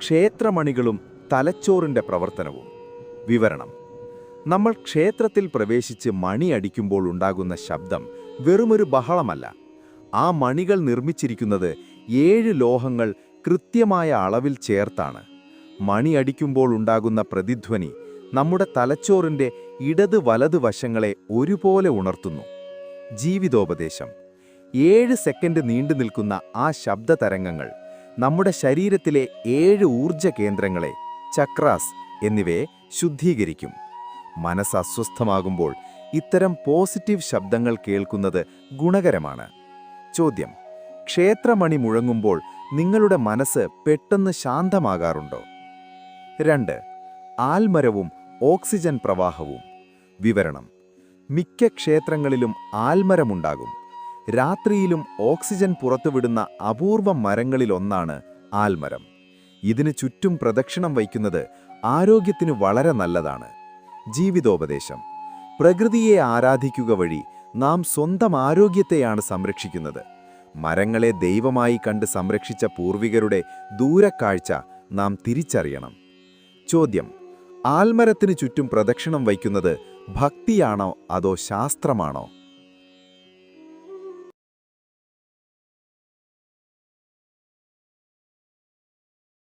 ക്ഷേത്രമണികളും തലച്ചോറിൻ്റെ പ്രവർത്തനവും. വിവരണം: നമ്മൾ ക്ഷേത്രത്തിൽ പ്രവേശിച്ച് മണി അടിക്കുമ്പോൾ ഉണ്ടാകുന്ന ശബ്ദം വെറുമൊരു ബഹളമല്ല. ആ മണികൾ നിർമ്മിച്ചിരിക്കുന്നത് 7 ലോഹങ്ങൾ കൃത്യമായ അളവിൽ ചേർത്താണ്. മണി അടിക്കുമ്പോൾ ഉണ്ടാകുന്ന പ്രതിധ്വനി നമ്മുടെ തലച്ചോറിൻ്റെ ഇടത് വലത് വശങ്ങളെ ഒരുപോലെ ഉണർത്തുന്നു. ജീവിതോപദേശം: 7 സെക്കൻഡ് നീണ്ടു നിൽക്കുന്ന ആ ശബ്ദതരംഗങ്ങൾ നമ്മുടെ ശരീരത്തിലെ 7 ഊർജ്ജ കേന്ദ്രങ്ങളെ, ചക്രാസ് എന്നിവയെ ശുദ്ധീകരിക്കും. മനസ്സ് അസ്വസ്ഥമാകുമ്പോൾ ഇത്തരം പോസിറ്റീവ് ശബ്ദങ്ങൾ കേൾക്കുന്നത് ഗുണകരമാണ്. ചോദ്യം: ക്ഷേത്രമണി മുഴങ്ങുമ്പോൾ നിങ്ങളുടെ മനസ്സ് പെട്ടെന്ന് ശാന്തമാകാറുണ്ടോ? 2. ആൽമരവും ഓക്സിജൻ പ്രവാഹവും. വിവരണം: മിക്ക ക്ഷേത്രങ്ങളിലും ആൽമരമുണ്ടാകും. രാത്രിയിലും ഓക്സിജൻ പുറത്തുവിടുന്ന അപൂർവം മരങ്ങളിലൊന്നാണ് ആൽമരം. ഇതിന് ചുറ്റും പ്രദക്ഷിണം വയ്ക്കുന്നത് ആരോഗ്യത്തിന് വളരെ നല്ലതാണ്. ജീവിതോപദേശം: പ്രകൃതിയെ ആരാധിക്കുക വഴി നാം സ്വന്തം ആരോഗ്യത്തെയാണ് സംരക്ഷിക്കുന്നത്. മരങ്ങളെ ദൈവമായി കണ്ട് സംരക്ഷിച്ച പൂർവികരുടെ ദൂരക്കാഴ്ച നാം തിരിച്ചറിയണം. ചോദ്യം: ആൽമരത്തിന് ചുറ്റും പ്രദക്ഷിണം വയ്ക്കുന്നത് ഭക്തിയാണോ അതോ ശാസ്ത്രമാണോ?